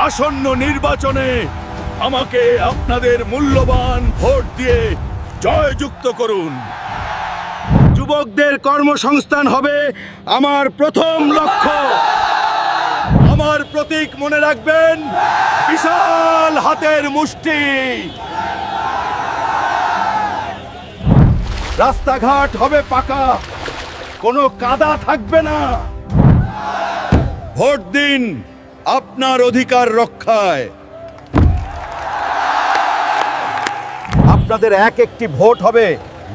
আসন্ন নির্বাচনে আমাকে আপনাদের মূল্যবান ভোট দিয়ে জয়যুক্ত করুন। যুবকদের কর্মসংস্থান হবে আমার প্রথম লক্ষ্য। আমার প্রতীক মনে রাখবেন, বিশাল হাতের মুষ্টি। রাস্তাঘাট হবে পাকা, কোনো কাদা থাকবে না। ভোট দিন আপনার অধিকার রক্ষায়। আপনাদের এক একটি ভোট হবে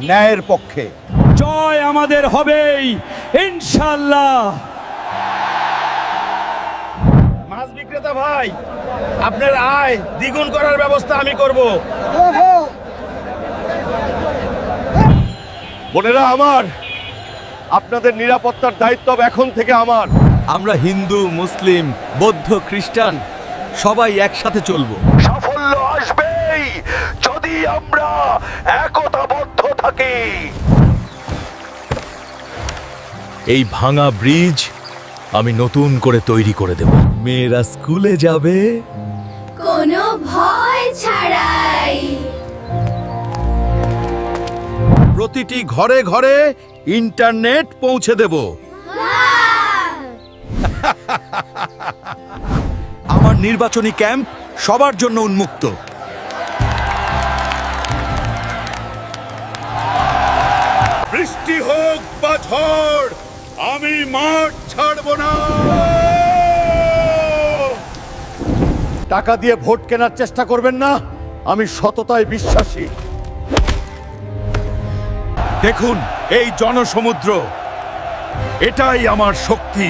ন্যায়ের পক্ষে। জয় আমাদের হবেই ইনশাআল্লাহ। মাছ বিক্রেতা ভাই, আপনার আয় দ্বিগুণ করার ব্যবস্থা আমি করব। বোনেরা আমার, আপনাদের নিরাপত্তার দায়িত্ব এখন থেকে আমার। আমরা হিন্দু, মুসলিম, বৌদ্ধ, খ্রিস্টান সবাই একসাথে চলবো। সাফল্য আসবেই যদি আমরা একতাবদ্ধ থাকি। এই ভাঙা ব্রিজ আমি নতুন করে তৈরি করে দেব। মেয়েরা স্কুলে যাবে কোনো ভয় ছাড়াই। প্রতিটি ঘরে ঘরে ইন্টারনেট পৌঁছে দেব। আমার নির্বাচনী ক্যাম্প সবার জন্য উন্মুক্ত। বৃষ্টি হোক বা ঝড়, আমি মাঠ ছাড়ব না। টাকা দিয়ে ভোট কেনার চেষ্টা করবেন না, আমি সততায় বিশ্বাসী। দেখুন এই জনসমুদ্র, এটাই আমার শক্তি।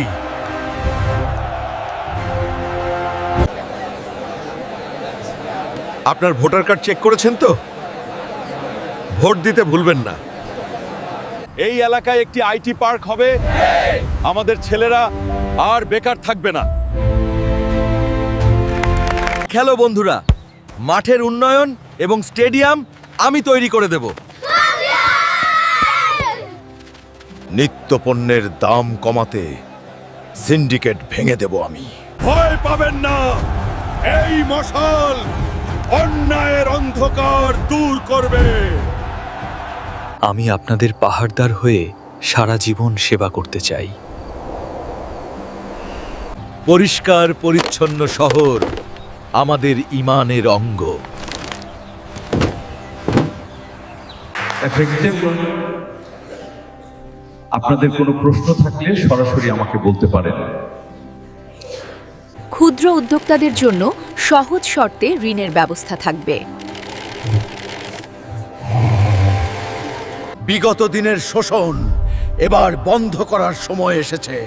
আপনার ভোটার কার্ড চেক করেছেন তো? ভোট দিতে ভুলবেন না। এই এলাকায় একটি আইটি পার্ক হবে, আমাদের ছেলেরা আর বেকার থাকবে না। খেলো বন্ধুরা, মাঠের উন্নয়ন এবং স্টেডিয়াম আমি তৈরি করে দেব। নিত্য পণ্যের দাম কমাতে সিন্ডিকেট ভেঙে দেব আমি। ভয় পাবেন না, এই মশাল অন্যায়ের অন্ধকার দূর করবে। আমি আপনাদের পাহাড়দার হয়ে সারা জীবন সেবা করতে চাই। পরিষ্কার পরিচ্ছন্ন শহর আমাদের ঈমানের অঙ্গ। আপনাদের কোনো প্রশ্ন থাকলে সরাসরি আমাকে বলতে পারেন। ক্ষুদ্র উদ্যোক্তাদের জন্য সহজ শর্তে ঋণের ব্যবস্থা থাকবে। বিগত দিনের শোষণ এবার বন্ধ করার সময় এসেছে।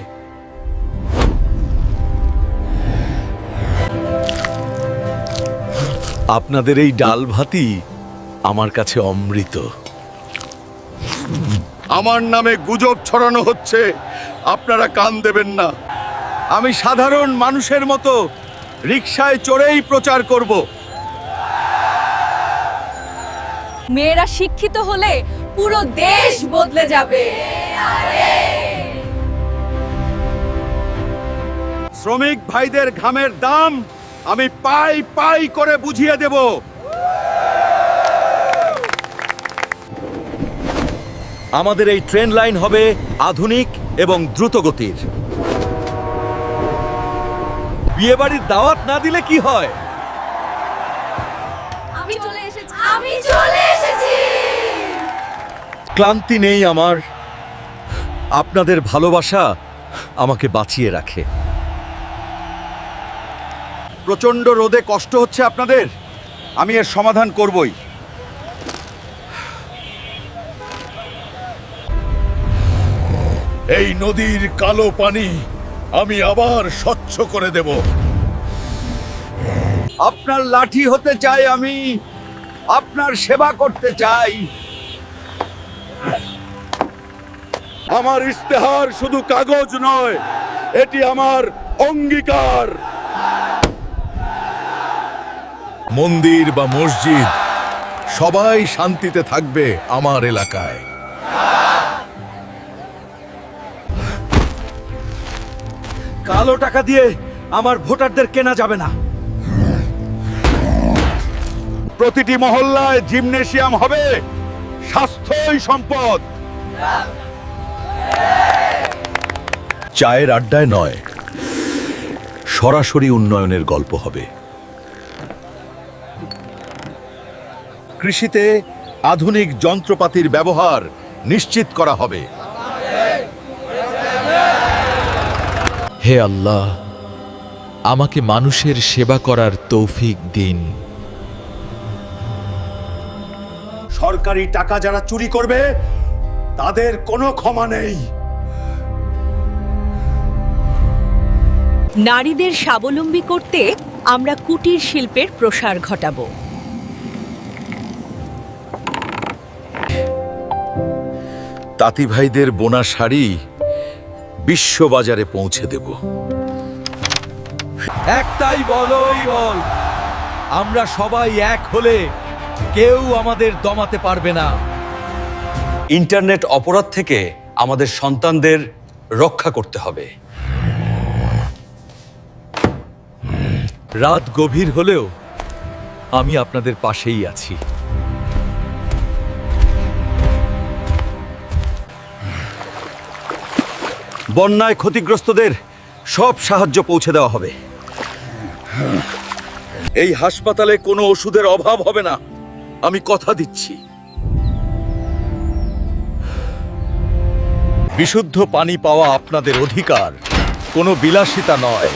আপনাদের এই ডাল ভাতই আমার কাছে অমৃত। আমার নামে গুজব ছড়ানো হচ্ছে, আপনারা কান দেবেন না। আমি সাধারণ মানুষের মতো রিকশায় চড়েই প্রচার করব। মেয়েরা শিক্ষিত হলে পুরো দেশ বদলে যাবে। শ্রমিক ভাইদের ঘামের দাম আমি পাই পাই করে বুঝিয়ে দেব। আমাদের এই ট্রেন লাইন হবে আধুনিক এবং দ্রুতগতির। বিয়েবাড়ির দাওয়াত না দিলে কি হয়? আমি চলে এসেছি। ক্লান্তি নেই আমার। আপনাদের ভালোবাসা আমাকে বাঁচিয়ে রাখে। প্রচন্ড রোদে কষ্ট হচ্ছে আপনাদের, আমি এর সমাধান করবই। এই নদীর কালো পানি আমি আবার স্বচ্ছ করে দেব। আপনার লাঠি হতে চাই আমি, আপনার সেবা করতে চাই। আমার ইস্তেহার শুধু কাগজ নয়, এটি আমার অঙ্গীকার। মন্দির বা মসজিদ সবাই শান্তিতে থাকবে আমার এলাকায়। কালো টাকা দিয়ে আমার ভোটারদের কেনা যাবে না। প্রতিটি মহল্লায় জিমনেশিয়াম হবে। স্বাস্থ্যই সম্পদ। চায়ের আড্ডায় নয়, সরাসরি উন্নয়নের গল্প হবে। কৃষিতে আধুনিক যন্ত্রপাতির ব্যবহার নিশ্চিত করা হবে। হে আল্লাহ, আমাকে মানুষের সেবা করার তৌফিক দিন। সরকারি টাকা যারা চুরি করবে তাদের কোনো ক্ষমা নেই। নারীদের স্বাবলম্বী করতে আমরা কুটির শিল্পের প্রসার ঘটাবো। তাঁতি ভাইদের বোনা শাড়ি বিশ্ববাজারে পৌঁছে দেব। একটাই বলই বল, আমরা সবাই এক হলে কেউ আমাদের দমাতে পারবে না। ইন্টারনেট অপরাধ থেকে আমাদের সন্তানদের রক্ষা করতে হবে। রাত গভীর হলেও আমি আপনাদের পাশেই আছি। বন্যায় ক্ষতিগ্রস্তদের সব সাহায্য পৌঁছে দেওয়া হবে। এই হাসপাতালে কোনো ওষুধের অভাব হবে না, আমি কথা দিচ্ছি। বিশুদ্ধ পানি পাওয়া আপনাদের অধিকার, কোনো বিলাসিতা নয়।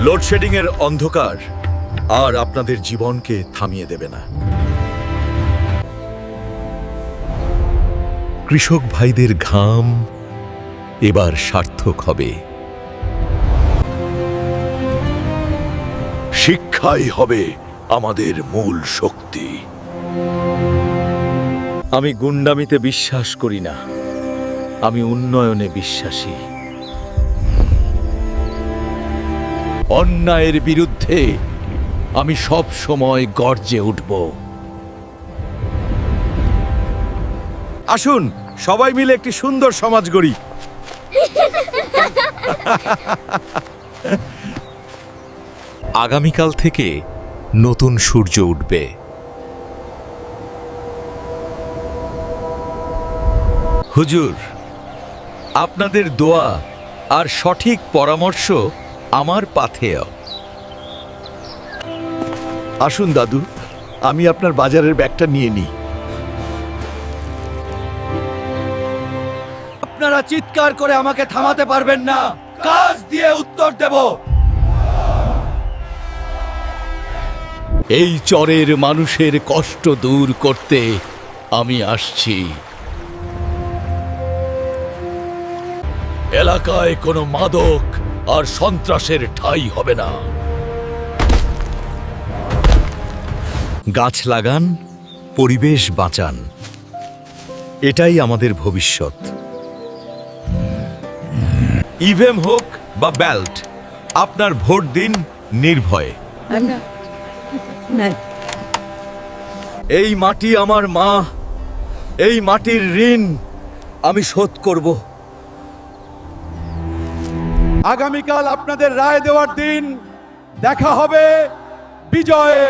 লোডশেডিং এর অন্ধকার আর আপনাদের জীবনকে থামিয়ে দেবে না। কৃষক ভাইদের ঘাম এবার সার্থক হবে। শিক্ষাই হবে আমাদের মূল শক্তি। আমি গুন্ডামিতে বিশ্বাস করি না, আমি উন্নয়নে বিশ্বাসী। অন্যায়ের বিরুদ্ধে আমি সব সময় গর্জে উঠব। আসুন সবাই মিলে একটি সুন্দর সমাজ গড়ি। আগামীকাল থেকে নতুন সূর্য উঠবে। হুজুর, আপনাদের দোয়া আর সঠিক পরামর্শ আমার পাথেয়। আসুন দাদু, আমি আপনার বাজারের ব্যাগটা নিয়ে নিই। আপনারা চিৎকার করে আমাকে থামাতে পারবেন না, কাজ দিয়ে উত্তর দেব। এই চরের মানুষের কষ্ট দূর করতে আমি আসছি। এলাকায় কোনো মাদক আর সন্ত্রাসের ঠাঁই হবে না। গাছ লাগান, পরিবেশ বাঁচান, এটাই আমাদের ভবিষ্যৎ। ইভিএম হোক বা ব্যালট, আপনার ভোট দিন নির্ভয়ে। এই মাটি আমার মা, এই মাটির ঋণ আমি শোধ করব। আগামীকাল আপনাদের রায় দেওয়ার দিন, দেখা হবে বিজয়ে।